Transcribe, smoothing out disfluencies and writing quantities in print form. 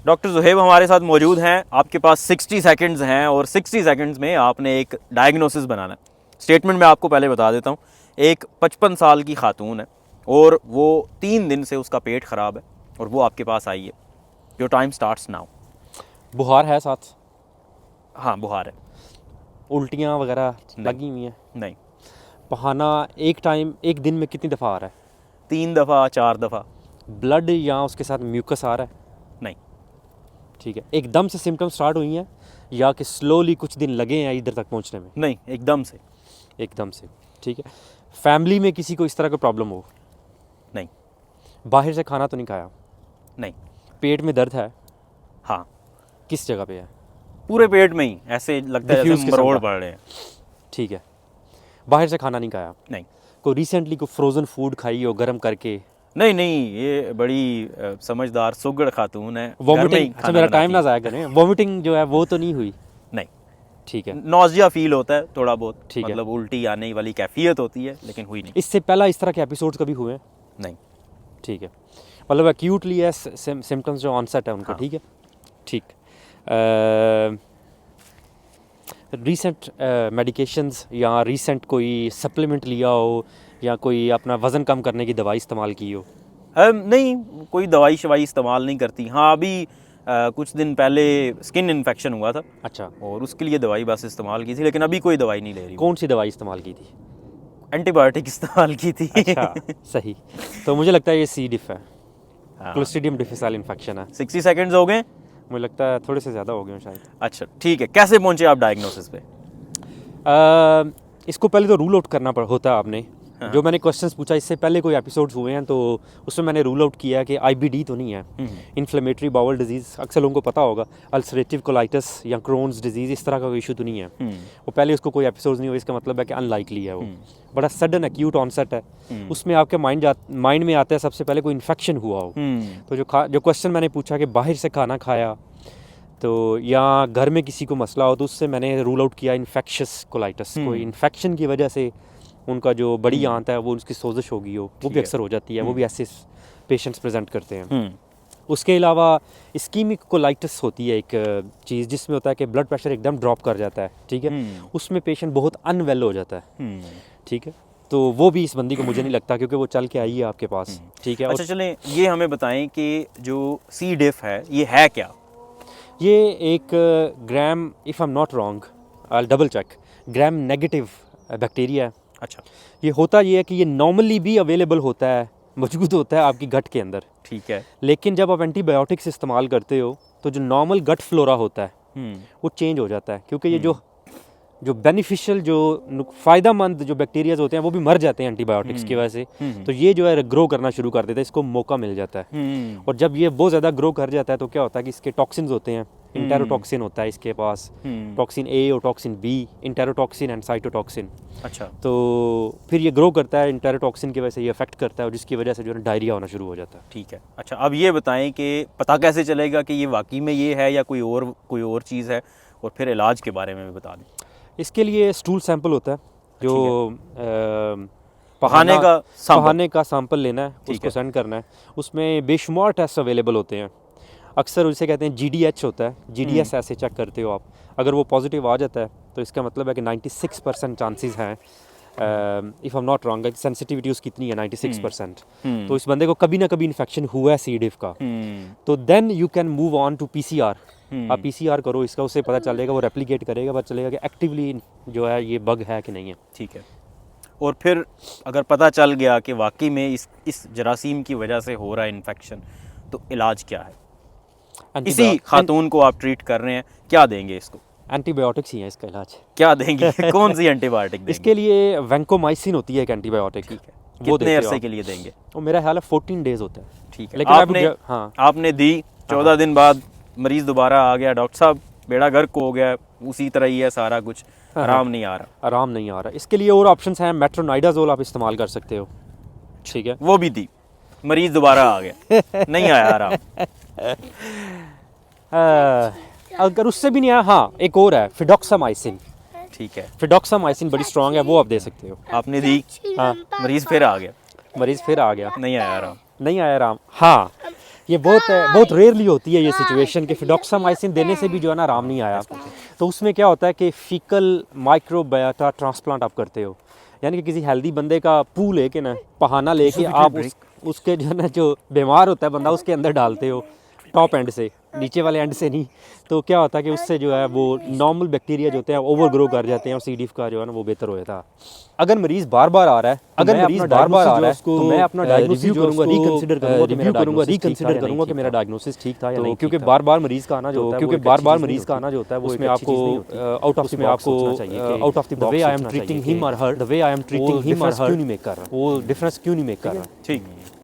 Doctor Zuhaib हमारे साथ मौजूद हैं। आपके पास 60 सेकंड्स हैं और 60 सेकंड्स में आपने एक डायग्नोसिस बनाना है। स्टेटमेंट मैं आपको पहले बता देता हूँ। एक 55 साल की खातून है और वो 3 दिन से उसका पेट ख़राब है और वो आपके पास आई है। Your time starts now. बुखार है साथ? हाँ, बुखार है। उल्टियाँ वगैरह लगी हुई हैं? नहीं। पहाना एक दिन में कितनी दफ़ा आ रहा है? 3 दफ़ा 4 दफ़ा। ब्लड या उसके साथ म्यूकस आ रहा है? नहीं। ठीक है। एकदम से सिम्टम स्टार्ट हुई हैं या कि स्लोली कुछ दिन लगे हैं इधर तक पहुंचने में? नहीं, एकदम से। एकदम से। ठीक है। फैमिली में किसी को इस तरह का प्रॉब्लम हो? नहीं। बाहर से खाना तो नहीं खाया? नहीं। पेट में दर्द है? हाँ। किस जगह पे है? पूरे पेट में ही, ऐसे लगता है Diffuse जैसे किस्म मरोड़ का? पड़ रहे हैं। ठीक है। बाहर से खाना नहीं खाया? नहीं। कोई रिसेंटली कोई फ्रोज़न फूड खाई हो गर्म करके? नहीं नहीं, ये बड़ी समझदार सुगड़ खातून है। घर में ही वॉमिटिंग? अच्छा, खाना मेरा बनाती टाइम ना है। ज़ाया करें। वॉमिटिंग जो है वो तो नहीं हुई? नहीं। ठीक है। नौजिया फील होता है थोड़ा बहुत, ठीक है। मतलब उल्टी आने वाली कैफियत होती है, लेकिन हुई नहीं। इससे पहला इस तरह के एपिसोड्स कभी हुए हैं? नहीं। ठीक है। मतलब एक्यूटली है सिम्टम्स जो ऑनसेट है उनको? हाँ। ठीक है। ठीक। रीसेंट मेडिकेशंस या रीसेंट कोई सप्लीमेंट लिया हो या कोई अपना वज़न कम करने की दवाई इस्तेमाल की हो? नहीं, कोई दवाई शवाई इस्तेमाल नहीं करती। हाँ, अभी कुछ दिन पहले स्किन इन्फेक्शन हुआ था अच्छा। और उसके लिए दवाई बस इस्तेमाल की थी, लेकिन अभी कोई दवाई नहीं ले रही। कौन सी दवाई इस्तेमाल की थी? एंटीबायोटिक इस्तेमाल की थी। अच्छा, सही। तो मुझे लगता है ये सी डिफ है, हाँ। क्लोस्ट्रीडियम डिफिसाइल इन्फेक्शन है। 60 सेकंड्स हो गए। मुझे लगता है थोड़े से ज़्यादा हो गए हैं शायद। अच्छा, ठीक है। कैसे पहुंचे आप डायग्नोसिस पे? इसको पहले तो रूल आउट करना होता है आपने। हाँ। जो मैंने क्वेश्चंस पूछा इससे पहले कोई एपिसोड्स हुए हैं तो उसमें मैंने रूल आउट किया कि आईबीडी तो नहीं है, इन्फ्लेमेटरी बाउल डिजीज़। अक्सर लोगों को पता होगा, अल्सरेटिव कोलाइटिस या क्रोन्स डिजीज़, इस तरह का कोई इशू तो नहीं है। वो पहले उसको कोई एपिसोड्स नहीं हुए, इसका मतलब है कि अनलाइकली है वो। बड़ा सडन एक्यूट ऑनसेट है। उसमें आपके माइंड में आता है सबसे पहले कोई इन्फेक्शन हुआ हो। तो जो क्वेश्चन मैंने पूछा कि बाहर से खाना खाया तो या घर में किसी को मसला हो, तो उससे मैंने रूल आउट किया इन्फेक्शस कोलाइटिस। कोई इन्फेक्शन की वजह से उनका जो बड़ी आंत है वो उसकी सोजिश होगी हो, वो भी अक्सर हो जाती है। वो भी ऐसे पेशेंट्स प्रेजेंट करते हैं। उसके अलावा इस्कीमिक कोलाइटिस होती है एक चीज़, जिसमें होता है कि ब्लड प्रेशर एकदम ड्रॉप कर जाता है। ठीक है। उसमें पेशेंट बहुत अनवेल हो जाता है। ठीक है। तो वो भी इस बंदी को मुझे नहीं लगता, क्योंकि वो चल के आई है आपके पास। ठीक है। अच्छा, चलें ये हमें बताएं कि जो सी डिफ है ये है क्या? ये एक gram, if I am not wrong, I double check, gram negative bacteria है। अच्छा। ये होता ये है कि ये नॉर्मली भी अवेलेबल होता है, मौजूद होता है आपकी गट के अंदर। ठीक है। लेकिन जब आप एंटीबायोटिक्स इस्तेमाल करते हो तो जो नॉर्मल गट फ्लोरा होता है वो चेंज हो जाता है, क्योंकि ये जो बेनिफिशियल जो फ़ायदेमंद जो बैक्टीरियाज होते हैं वो भी मर जाते हैं एंटीबायोटिक्स की वजह से। तो ये जो है ग्रो करना शुरू कर देता है, इसको मौका मिल जाता है। और जब ये बहुत ज़्यादा ग्रो कर जाता है तो क्या होता है कि इसके टॉक्सिन्स होते हैं। इंटेरोटॉक्सिन होता है इसके पास, टॉक्सिन ए और टॉक्सिन बी, इंटेरोटॉक्सिन एंड साइटोटॉक्सिन। अच्छा। तो फिर ये ग्रो करता है, इंटेरोटॉक्सिन की वजह से ये अफेक्ट करता है और जिसकी वजह से जो है डायरिया होना शुरू हो जाता है। ठीक है। अच्छा, अब ये बताएं कि पता कैसे चलेगा कि ये वाकई में ये है या कोई और चीज़ है, और फिर इलाज के बारे में भी बता दें। इसके लिए स्टूल सैंपल होता है जो पहाने का सैंपल लेना है, उसको सेंड करना है। उसमें बेशुमार टेस्ट अवेलेबल होते हैं। अक्सर उसे कहते हैं GDH होता है, GDS ऐसे चेक करते हो आप। अगर वो पॉजिटिव आ जाता है तो इसका मतलब है कि 96% चांसेस हैं, if I am not wrong, sensitivity उसकी कितनी है 96%। तो इस बंदे को कभी ना कभी इन्फेक्शन हुआ है सी डिफ का। तो then you can move on to PCR। आप PCR करो इसका, उससे पता चलेगा, वो रेप्लिकेट करेगा, पता चलेगा कि एक्टिवली जो है ये बग है कि नहीं है। ठीक है। और फिर अगर पता चल गया कि वाकई में इस जरासीम की वजह से हो रहा है इन्फेक्शन, तो इलाज क्या है? इसी खातून को आप ट्रीट कर रहे हैं, क्या देंगे इसको? एंटीबायोटिक्स ही है इसका इलाज। क्या देंगे? कौन सी एंटीबायोटिक देंगे? इसके लिए वैंकोमाइसिन होती है एक एंटीबायोटिक। ठीक है। वो कितने अरसे के लिए देंगे? वो मेरा ख्याल है 14 डेज होता है। ठीक है। लेकिन आपने दी, 14 दिन बाद मरीज दोबारा आ गया, डॉक्टर साहब बेड़ा गर्क हो गया, उसी तरह ही है सारा कुछ, आराम नहीं आ रहा। इसके लिए और ऑप्शंस हैं। मेट्रोनाइडाजोल आप इस्तेमाल कर सकते हो। ठीक है। वो भी दी, मरीज दोबारा आ गया, नहीं आया आराम। अगर उससे भी नहीं आया, हाँ एक और है फिडॉक्सामाइसिन। ठीक है। फिडॉक्सामाइसिन बड़ी स्ट्रांग है, वो आप दे सकते हो। आपने दी, हाँ, मरीज फिर आ गया, नहीं आया आराम। हाँ। ये बहुत रेयरली होती है ये सिचुएशन कि फिडॉक्सामाइसिन देने से भी जो है ना आराम नहीं आया। तो उसमें क्या होता है कि फीकल माइक्रोबायोटा ट्रांसप्लांट आप करते हो, यानी कि किसी हेल्दी बंदे का पू लेके ना, बहाना लेके आप उसके जो है ना जो बीमार होता है बंदा उसके अंदर डालते हो, टॉप एंड से, नीचे वाले एंड से नहीं। तो क्या होता है कि उससे जो है वो नॉर्मल बैक्टीरिया जो होते हैं ओवर ग्रो कर जाते हैं और सी डिफ का जो है ना वो बेहतर हो जाता है। अगर मरीज़ बार बार आ रहा है, तो मैं अपना डायग्नोसिस करूंगा, रिकंसिडर करूंगा कि मेरा डायग्नोसिस ठीक था या नहीं, क्योंकि बार बार मरीज़ का आना जो होता है वो उसमें आपको out of the way I am treating him और हर क्यों नहीं मेक कर रहा, वो डिफरेंस क्यों नहीं मेक कर रहा। ठीक।